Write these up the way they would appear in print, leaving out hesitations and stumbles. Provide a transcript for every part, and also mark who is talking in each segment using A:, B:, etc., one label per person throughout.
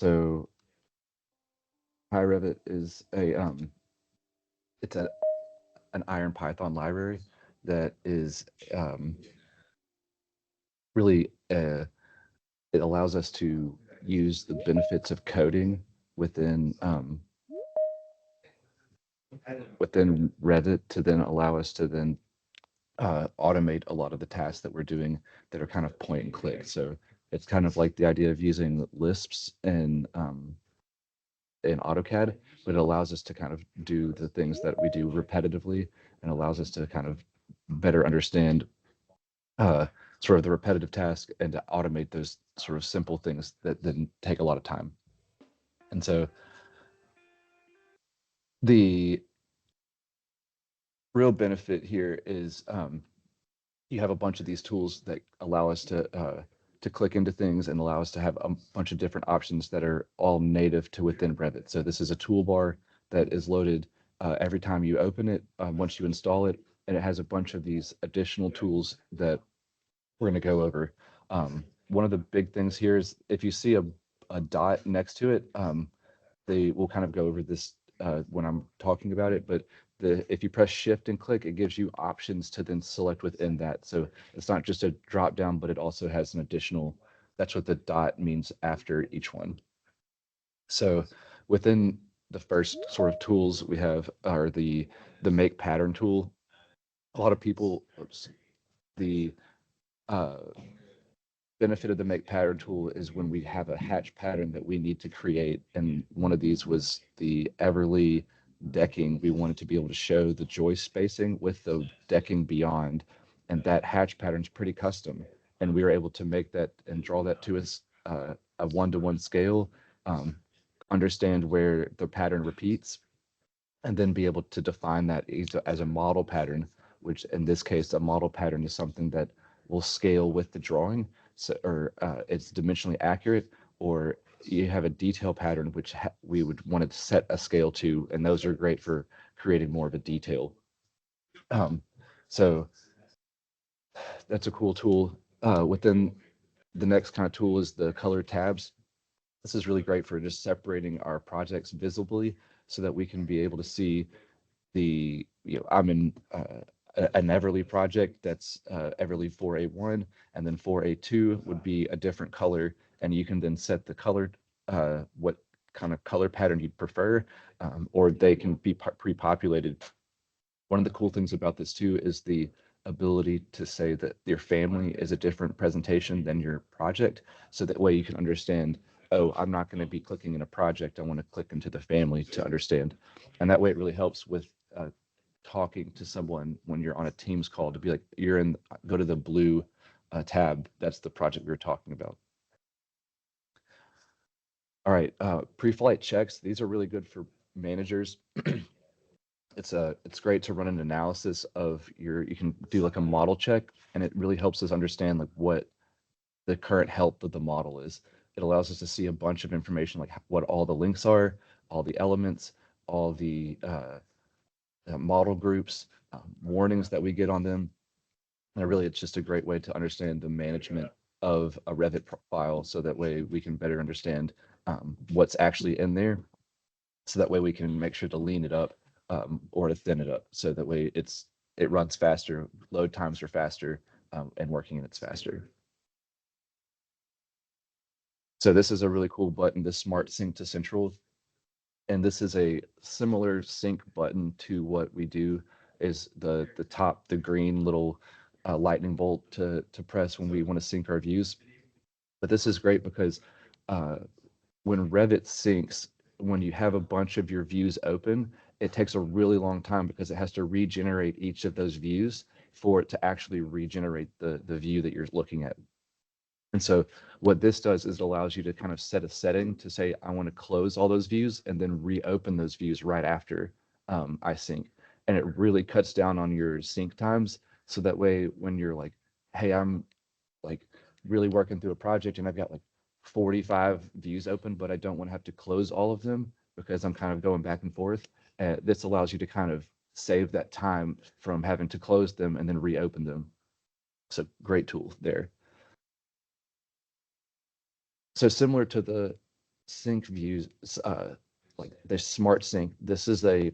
A: So pyRevit is it's an Iron Python library that is really it allows us to use the benefits of coding within within Revit to then allow us to then automate a lot of the tasks that we're doing that are kind of point and click. So it's kind of like the idea of using Lisps in AutoCAD, but it allows us to kind of do the things that we do repetitively and allows us to kind of better understand uh, sort of the repetitive task and to automate those sort of simple things that then take a lot of time. And so the real benefit here is you have a bunch of these tools that allow us to click into things and allow us to have a bunch of different options that are all native to within Revit. So this is a toolbar that is loaded every time you open it, once you install it, and it has a bunch of these additional tools that we're going to go over. One of the big things here is if you see a dot next to it, they will kind of go over this when I'm talking about it, but if you press shift and click, it gives you options to then select within that. So it's not just a drop down, but it also has an additional, that's what the dot means after each one. So within the first sort of tools we have are the make pattern tool. A lot of people, the uh, benefit of the make pattern tool is when we have a hatch pattern that we need to create. And one of these was the Everly decking. We wanted to be able to show the joist spacing with the decking beyond. And that hatch pattern is pretty custom. And we were able to make that and draw that to us a one-to-one scale, um, understand where the pattern repeats, and then be able to define that as a model pattern, which in this case, a model pattern is something that will scale with the drawing, so, or it's dimensionally accurate, or you have a detail pattern, which we would want to set a scale to, and those are great for creating more of a detail. So that's a cool tool. Within the next kind of tool is the color tabs. This is really great for just separating our projects visibly so that we can be able to see I'm in an Everly project that's Everly 4A1, and then 4A2 would be a different color, and you can then set the color, what kind of color pattern you'd prefer, or they can be pre-populated. One of the cool things about this too is the ability to say that your family is a different presentation than your project, so that way you can understand, oh, I'm not going to be clicking in a project, I want to click into the family to understand. And that way it really helps with talking to someone when you're on a Teams call to be like, go to the blue tab, that's the project we were talking about. All right, pre-flight checks, these are really good for managers. It's great to run an analysis of you can do like a model check, and it really helps us understand like what the current health of the model is. It allows us to see a bunch of information like what all the links are, all the elements, all the model groups, warnings that we get on them. And really, it's just a great way to understand the management of a Revit file, so that way we can better understand what's actually in there. So that way we can make sure to lean it up or to thin it up. So that way it runs faster, load times are faster, and working in it's faster. So this is a really cool button, the Smart Sync to Central. And this is a similar sync button to what we do is the top, the green little lightning bolt to press when we want to sync our views. But this is great because when Revit syncs, when you have a bunch of your views open, it takes a really long time because it has to regenerate each of those views for it to actually regenerate the view that you're looking at. And so what this does is it allows you to kind of set a setting to say, I want to close all those views and then reopen those views right after I sync. And it really cuts down on your sync times. So that way, when you're like, hey, I'm like really working through a project and I've got like 45 views open, but I don't want to have to close all of them because I'm kind of going back and forth. This allows you to kind of save that time from having to close them and then reopen them. So great tool there. So similar to the sync views, like the smart sync. This is a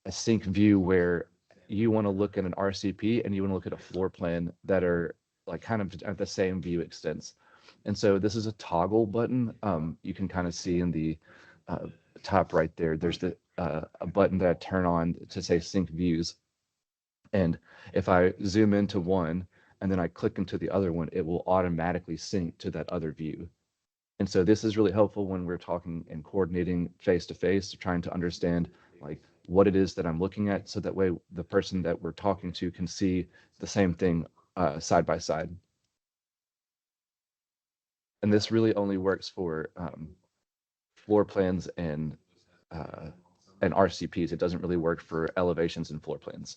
A: sync view where you want to look at an RCP and you want to look at a floor plan that are like kind of at the same view extents. And so this is a toggle button. You can kind of see in the uh, top right there, there's a button that I turn on to say sync views. And if I zoom into one and then I click into the other one, it will automatically sync to that other view. And so this is really helpful when we're talking and coordinating face to face, trying to understand like what it is that I'm looking at, so that way the person that we're talking to can see the same thing side by side. And this really only works for floor plans uh, and RCPs. It doesn't really work for elevations and floor plans.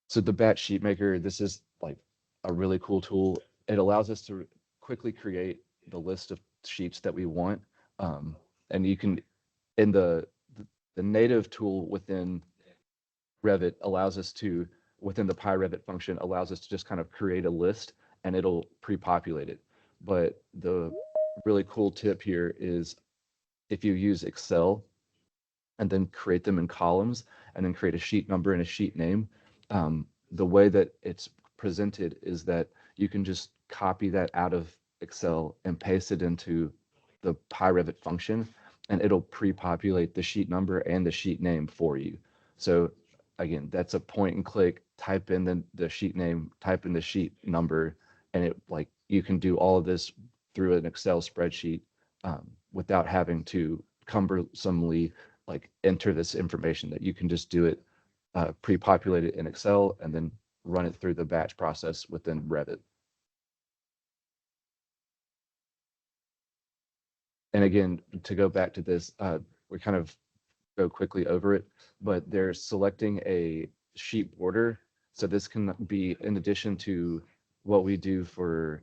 A: So the batch sheet maker, this is like a really cool tool. It allows us to quickly create the list of sheets that we want. And you can, in the native tool within Revit allows us to, within the pyRevit function, allows us to just kind of create a list and it'll pre-populate it. But the really cool tip here is if you use Excel, and then create them in columns and then create a sheet number and a sheet name. The way that it's presented is that you can just copy that out of Excel and paste it into the pyRevit function, and it'll pre-populate the sheet number and the sheet name for you. So again, that's a point and click, type in the sheet name, type in the sheet number, and it like you can do all of this through an Excel spreadsheet without having to cumbersomely like enter this information. That you can just do it pre-populate it in Excel and then run it through the batch process within Revit. And again, to go back to this, we kind of go quickly over it, but they're selecting a sheet border. So this can be in addition to what we do for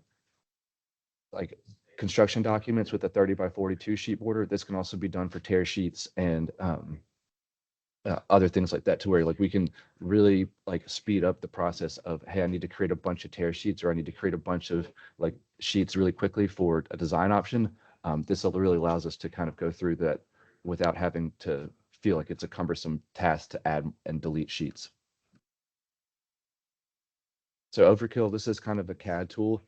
A: like construction documents with a 30 by 42 sheet border. This can also be done for tear sheets and other things like that, to where like we can really like speed up the process of, hey, I need to create a bunch of tear sheets, or I need to create a bunch of like sheets really quickly for a design option. This really allows us to kind of go through that without having to feel like it's a cumbersome task to add and delete sheets. So Overkill, this is kind of a CAD tool.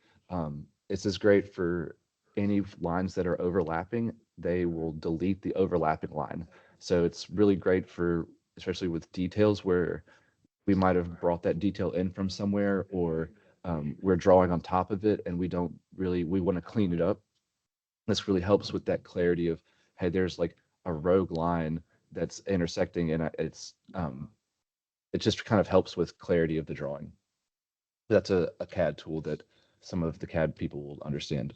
A: This is great for any lines that are overlapping. They will delete the overlapping line. So it's really great for, especially with details where we might have brought that detail in from somewhere, or we're drawing on top of it and we don't really, we want to clean it up. This really helps with that clarity of, hey, there's like a rogue line that's intersecting, and it just kind of helps with clarity of the drawing. That's a CAD tool that some of the CAD people will understand.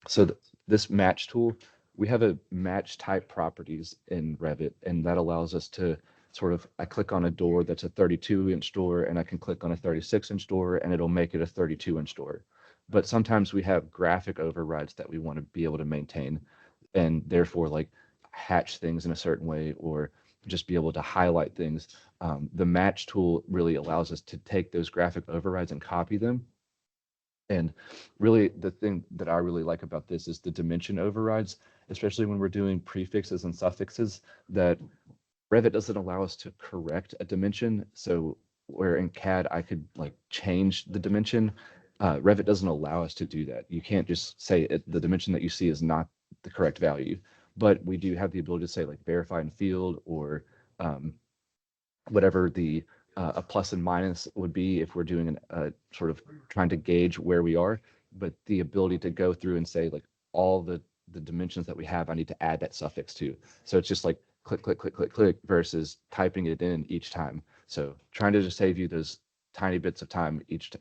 A: So this match tool, we have a match type properties in Revit, and that allows us to sort of, I click on a door that's a 32-inch door, and I can click on a 36-inch door, and it'll make it a 32-inch door. But sometimes we have graphic overrides that we want to be able to maintain, and therefore like hatch things in a certain way, or just be able to highlight things. The match tool really allows us to take those graphic overrides and copy them. And really, the thing that I really like about this is the dimension overrides, especially when we're doing prefixes and suffixes, that Revit doesn't allow us to correct a dimension. So where in CAD I could like change the dimension, Revit doesn't allow us to do that. You can't just say the dimension that you see is not the correct value, but we do have the ability to say like verify in field, or um, whatever the a plus and minus would be if we're doing sort of trying to gauge where we are. But the ability to go through and say like all the dimensions that we have, I need to add that suffix to. So it's just like click, click, click, click, click versus typing it in each time. So trying to just save you those tiny bits of time each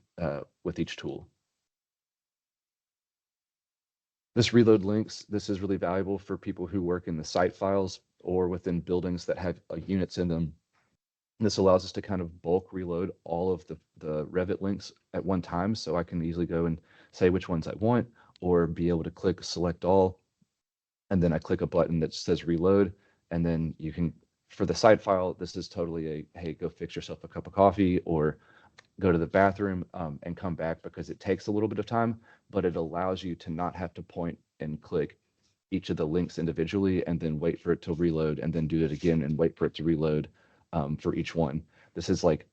A: with each tool. This reload links, this is really valuable for people who work in the site files or within buildings that have units in them. This allows us to kind of bulk reload all of the Revit links at one time, so I can easily go and say which ones I want, or be able to click select all, and then I click a button that says reload, and then you can, for the site file, this is totally a, hey, go fix yourself a cup of coffee, or go to the bathroom and come back, because it takes a little bit of time. but it allows you to not have to point and click each of the links individually and then wait for it to reload and then do it again and wait for it to reload for each one. This is like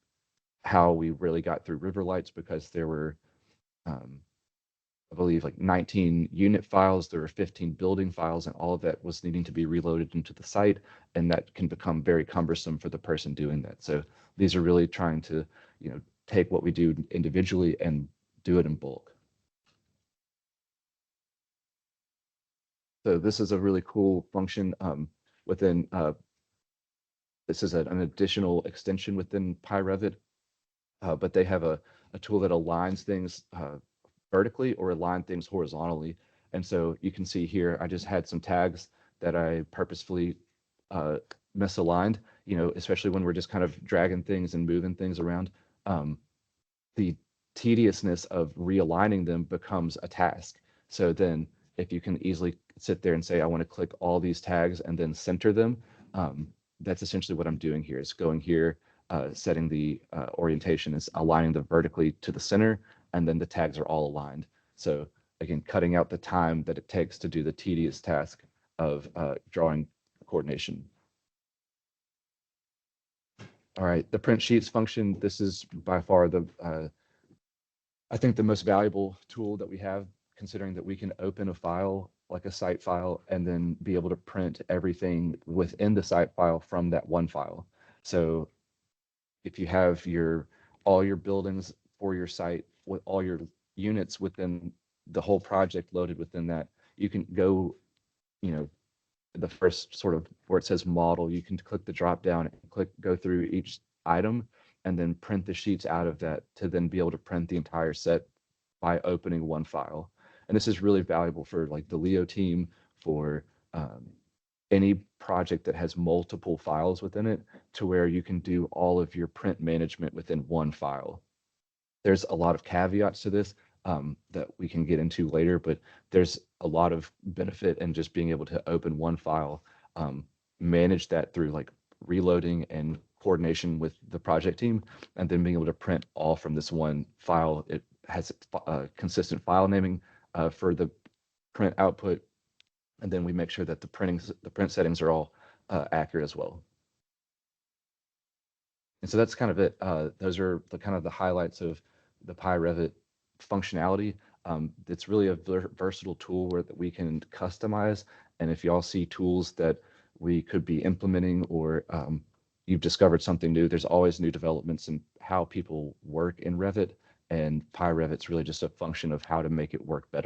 A: how we really got through Riverlights, because there were, um, I believe, like 19 unit files, there were 15 building files, and all of that was needing to be reloaded into the site, and that can become very cumbersome for the person doing that. So these are really trying to, take what we do individually and do it in bulk. So this is a really cool function within, this is an additional extension within pyRevit, but they have a tool that aligns things vertically or align things horizontally. And so you can see here, I just had some tags that I purposefully uh, misaligned, especially when we're just kind of dragging things and moving things around. Um, the tediousness of realigning them becomes a task. So then if you can easily sit there and say, I want to click all these tags and then center them, that's essentially what I'm doing here, is going here, setting the orientation, is aligning them vertically to the center, and then the tags are all aligned. So again, cutting out the time that it takes to do the tedious task of drawing coordination. All right, the print sheets function, this is by far I think the most valuable tool that we have, considering that we can open a file like a site file and then be able to print everything within the site file from that one file. So if you have all your buildings for your site with all your units within the whole project loaded within that, you can go, you know, the first sort of where it says model, you can click the drop down and go through each item and then print the sheets out of that to then be able to print the entire set by opening one file. And this is really valuable for like the Leo team, for um, any project that has multiple files within it, to where you can do all of your print management within one file. There's a lot of caveats to this that we can get into later, but there's a lot of benefit in just being able to open one file, manage that through like reloading and coordination with the project team, and then being able to print all from this one file. It has consistent file naming for the print output, and then we make sure that the print settings are all accurate as well. And so that's kind of it. Those are the kind of the highlights of the pyRevit functionality. It's really a versatile tool that we can customize. And if y'all see tools that we could be implementing, or you've discovered something new, there's always new developments in how people work in Revit. And pyRevit's really just a function of how to make it work better.